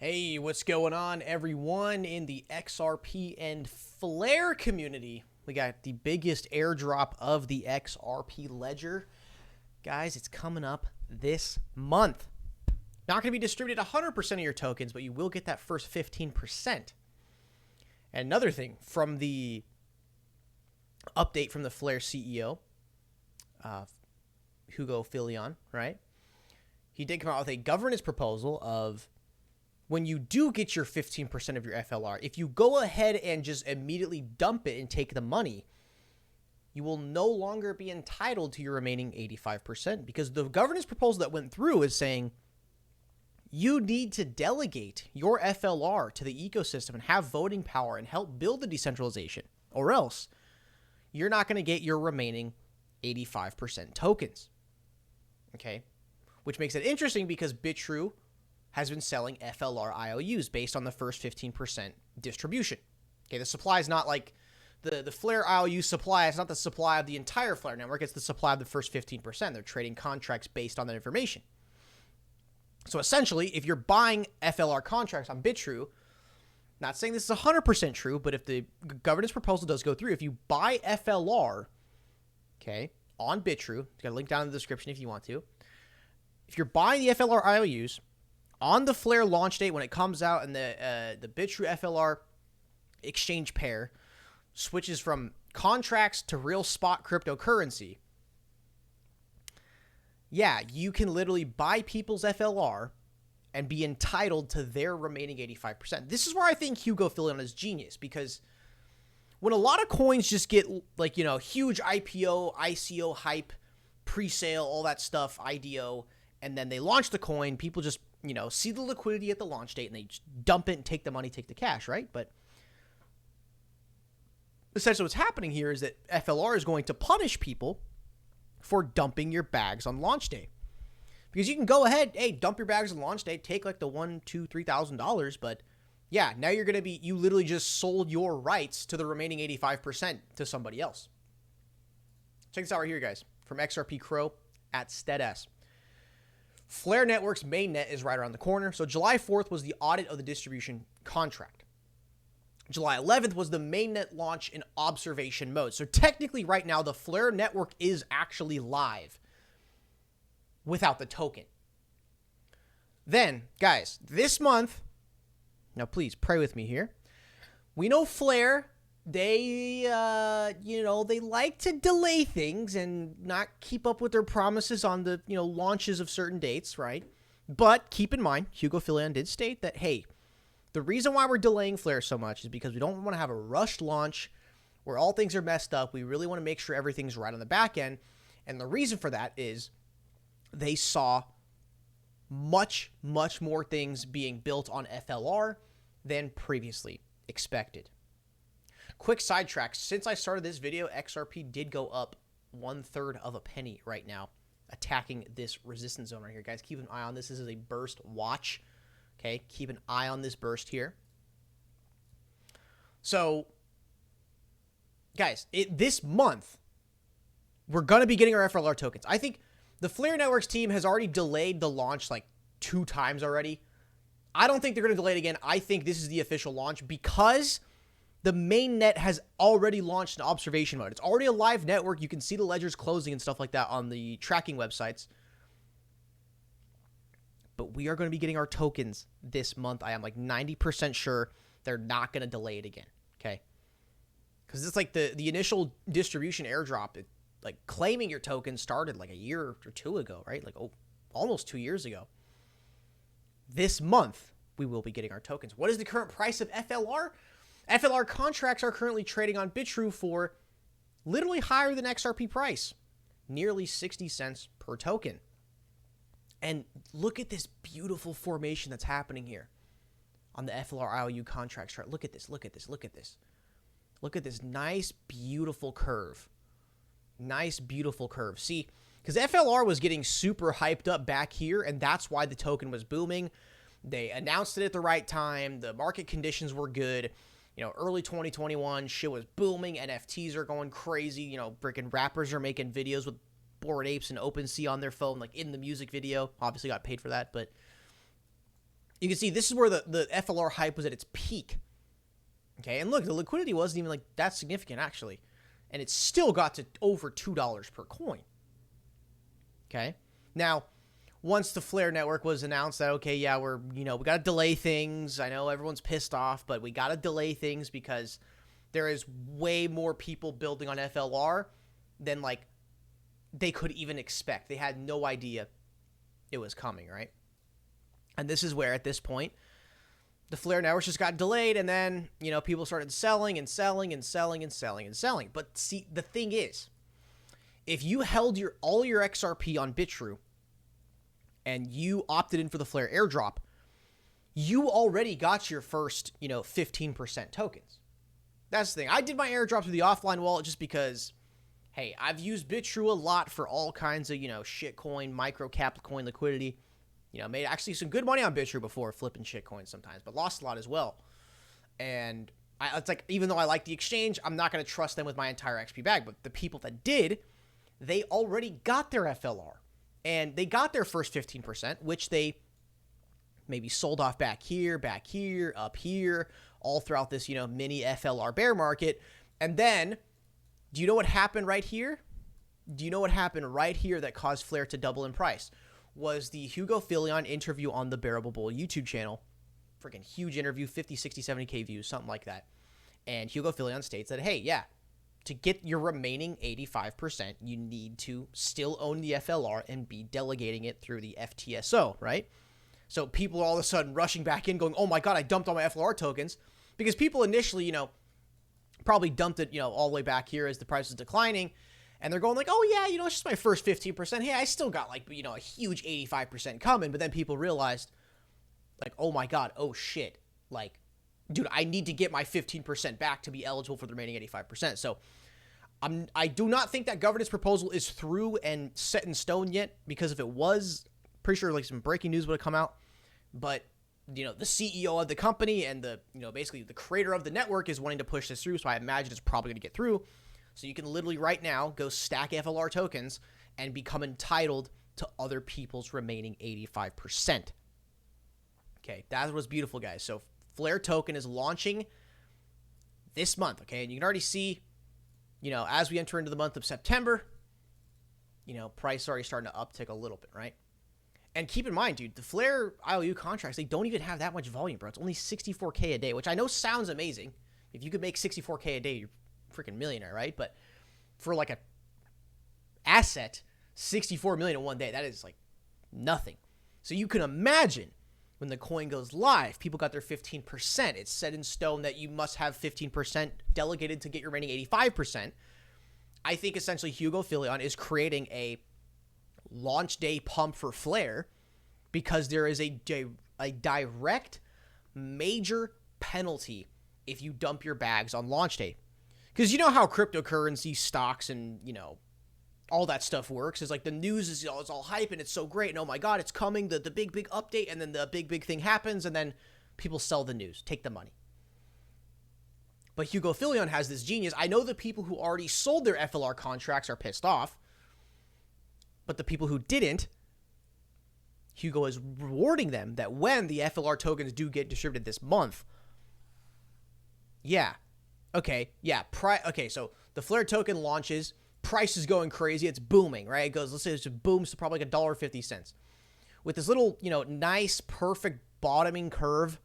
Hey, what's going on, everyone in the XRP and Flare community? We got the biggest airdrop of the XRP ledger. Guys, it's coming up this month. Not going to be distributed 100% of your tokens, but you will get that first 15%. And another thing from the update from the Flare CEO, Hugo Filion, right? He did come out with a governance proposal of when you do get your 15% of your FLR, if you go ahead and just immediately dump it and take the money, you will no longer be entitled to your remaining 85%, because the governance proposal that went through is saying you need to delegate your FLR to the ecosystem and have voting power and help build the decentralization, or else you're not going to get your remaining 85% tokens. Okay? Which makes it interesting because BitTrue has been selling FLR IOUs based on the first 15% distribution. Okay, the supply is not like the Flare IOU supply. It's not the supply of the entire Flare network. It's the supply of the first 15%. They're trading contracts based on that information. So essentially, if you're buying FLR contracts on BitTrue, not saying this is 100% true, but if the governance proposal does go through, if you buy FLR, okay, on BitTrue, got a link down in the description if you want to. If you're buying the FLR IOUs on the Flare launch date when it comes out and the BitTrue FLR exchange pair switches from contracts to real spot cryptocurrency, yeah, you can literally buy people's FLR and be entitled to their remaining 85%. This is where I think Hugo Filion is genius, because when a lot of coins just get like, huge IPO, ICO hype, pre-sale, all that stuff, IDO, and then they launch the coin, people just see the liquidity at the launch date and they just dump it and take the money, take the cash, right? But essentially what's happening here is that FLR is going to punish people for dumping your bags on launch day. Because you can go ahead, hey, dump your bags on launch day, take like the $1,000, $2,000, $3,000, but yeah, now you're going to be, you literally just sold your rights to the remaining 85% to somebody else. Check this out right here, guys, from XRP Crow at SteadS. Flare Network's mainnet is right around the corner. So July 4th was the audit of the distribution contract. July 11th was the mainnet launch in observation mode. So technically right now, the Flare Network is actually live without the token. Then, guys, this month, now please pray with me here. We know Flare, they like to delay things and not keep up with their promises on the, launches of certain dates, right? But keep in mind, Hugo Filion did state that, hey, the reason why we're delaying Flare so much is because we don't want to have a rushed launch where all things are messed up. We really want to make sure everything's right on the back end. And the reason for that is they saw much, much more things being built on FLR than previously expected. Quick sidetrack, since I started this video, XRP did go up 1/3 of a penny right now, attacking this resistance zone right here. Guys, keep an eye on this. This is a burst watch. Okay, keep an eye on this burst here. So, guys, this month, we're going to be getting our FLR tokens. I think the Flare Networks team has already delayed the launch like 2 times already. I don't think they're going to delay it again. I think this is the official launch because the main net has already launched in observation mode. It's already a live network. You can see the ledgers closing and stuff like that on the tracking websites. But we are going to be getting our tokens this month. I am like 90% sure they're not going to delay it again. Okay? Because it's like the initial distribution airdrop, like claiming your tokens started like a year or 2 ago, right? Like almost 2 years ago. This month, we will be getting our tokens. What is the current price of FLR? FLR contracts are currently trading on BitTrue for literally higher than XRP price, nearly 60 cents per token. And look at this beautiful formation that's happening here on the FLR IOU contract chart. Look at this, look at this, look at this. Look at this nice, beautiful curve. Nice, beautiful curve. See, because FLR was getting super hyped up back here, and that's why the token was booming. They announced it at the right time. The market conditions were good. Early 2021, shit was booming. NFTs are going crazy. Freaking rappers are making videos with Bored Apes and OpenSea on their phone, like in the music video. Obviously got paid for that, but you can see this is where the FLR hype was at its peak. Okay, and look, the liquidity wasn't even like that significant actually, and it still got to over $2 per coin. Okay, now once the Flare network was announced that, okay, yeah, we got to delay things. I know everyone's pissed off, but we got to delay things because there is way more people building on FLR than like they could even expect. They had no idea it was coming, right? And this is where at this point the Flare networks just got delayed, and then, people started selling and selling and selling and selling and selling. But see, the thing is, if you held all your XRP on Bitrue and you opted in for the Flare airdrop, you already got your first, 15% tokens. That's the thing. I did my airdrop through the offline wallet just because, hey, I've used Bitrue a lot for all kinds of, shitcoin, micro cap coin liquidity. Made actually some good money on Bitrue before flipping shitcoins sometimes, but lost a lot as well. And it's like, even though I like the exchange, I'm not going to trust them with my entire XP bag. But the people that did, they already got their FLR. And they got their first 15%, which they maybe sold off back here, up here, all throughout this, mini FLR bear market. And then, do you know what happened right here? Do you know what happened right here that caused Flare to double in price? Was the Hugo Philion interview on the Bearable Bull YouTube channel. Freaking huge interview, 50, 60, 70K views, something like that. And Hugo Philion states that, hey, yeah, to get your remaining 85%, you need to still own the FLR and be delegating it through the FTSO, right? So people are all of a sudden rushing back in going, oh my God, I dumped all my FLR tokens. Because people initially, probably dumped it, all the way back here as the price was declining. And they're going like, oh yeah, it's just my first 15%. Hey, I still got like, a huge 85% coming. But then people realized like, oh my God, oh shit. Like, dude, I need to get my 15% back to be eligible for the remaining 85%. So I do not think that governance proposal is through and set in stone yet, because if it was, pretty sure like some breaking news would have come out. But, the CEO of the company and the, basically the creator of the network is wanting to push this through. So I imagine it's probably going to get through. So you can literally right now go stack FLR tokens and become entitled to other people's remaining 85%. Okay, that was beautiful, guys. So Flare token is launching this month, okay? And you can already see, as we enter into the month of September, price is already starting to uptick a little bit, right? And keep in mind, dude, the Flare IOU contracts, they don't even have that much volume, bro. It's only 64K a day, which I know sounds amazing. If you could make 64K a day, you're freaking millionaire, right? But for like a asset, 64 million in one day, that is like nothing. So you can imagine when the coin goes live, people got their 15%. It's set in stone that you must have 15% delegated to get your remaining 85%. I think essentially Hugo Philion is creating a launch day pump for Flare because there is a direct major penalty if you dump your bags on launch day. Because you know how cryptocurrency, stocks, and, all that stuff works. Is like the news is it's all hype and it's so great. And oh my God, it's coming, the big update. And then the big thing happens. And then people sell the news, take the money. But Hugo Philion has this genius. I know the people who already sold their FLR contracts are pissed off. But the people who didn't, Hugo is rewarding them that when the FLR tokens do get distributed this month, yeah. Okay, yeah. Okay, so the Flare token launches. Price is going crazy. It's booming, right? It goes, let's say it booms to probably like $1.50. With this little, nice, perfect bottoming curve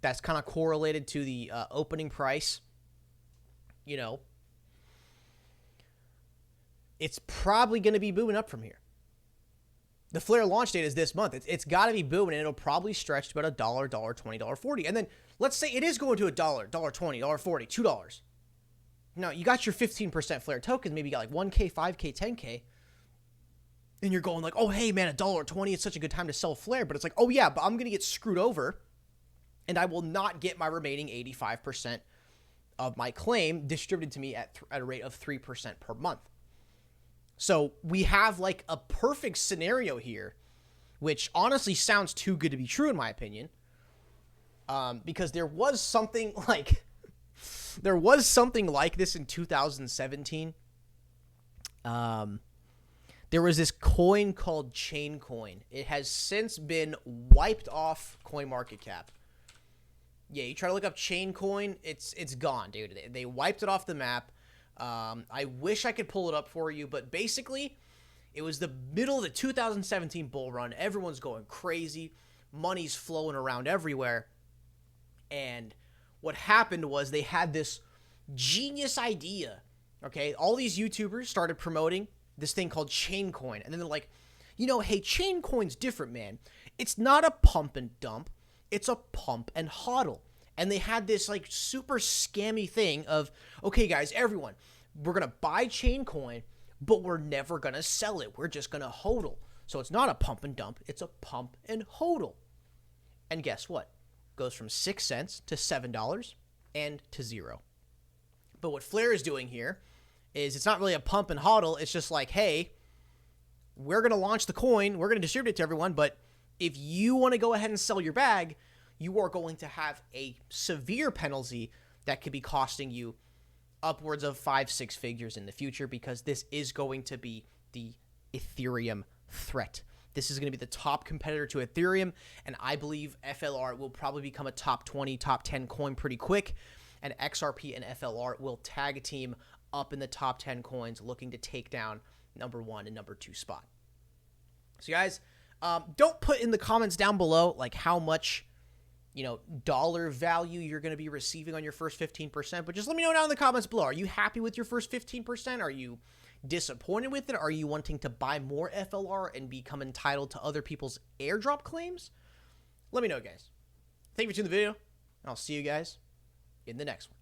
that's kind of correlated to the opening price, it's probably going to be booming up from here. The Flare launch date is this month. It's got to be booming, and it'll probably stretch to about $1, $1.20, $1.40. And then let's say it is going to $1, $1.20, $1.40, $2. Now, you got your 15% Flare tokens. Maybe you got like 1K, 5K, 10K. And you're going like, oh, hey, man, $1.20. It's such a good time to sell Flare. But it's like, oh, yeah, but I'm going to get screwed over. And I will not get my remaining 85% of my claim distributed to me at a rate of 3% per month. So we have like a perfect scenario here, which honestly sounds too good to be true in my opinion. Because there was something like this in 2017. there was this coin called Chain Coin. It has since been wiped off CoinMarketCap. Yeah, you try to look up Chain Coin, it's gone, dude. They wiped it off the map. I wish I could pull it up for you, but basically, it was the middle of the 2017 bull run. Everyone's going crazy. Money's flowing around everywhere. And what happened was they had this genius idea, okay? All these YouTubers started promoting this thing called Chain Coin. And then they're like, you know, hey, Chain Coin's different, man. It's not a pump and dump. It's a pump and hodl. And they had this like super scammy thing of, okay, guys, everyone, we're going to buy Chain Coin, but we're never going to sell it. We're just going to hodl. So it's not a pump and dump. It's a pump and hodl. And guess what? It goes from 6 cents to $7 and to 0. But what Flare is doing here is it's not really a pump and hodl. It's just like, hey, we're going to launch the coin. We're going to distribute it to everyone. But if you want to go ahead and sell your bag, you are going to have a severe penalty that could be costing you upwards of 5-6 figures in the future, because this is going to be the Ethereum threat. This is going to be the top competitor to Ethereum, and I believe FLR will probably become a top 20, top 10 coin pretty quick, and XRP and FLR will tag team up in the top 10 coins, looking to take down number 1 and number 2 spot. So guys, don't put in the comments down below like how much, you know, dollar value you're going to be receiving on your first 15%, but just let me know down in the comments below. Are you happy with your first 15%? Are you disappointed with it? Are you wanting to buy more FLR and become entitled to other people's airdrop claims? Let me know, guys. Thank you for tuning in the video, and I'll see you guys in the next one.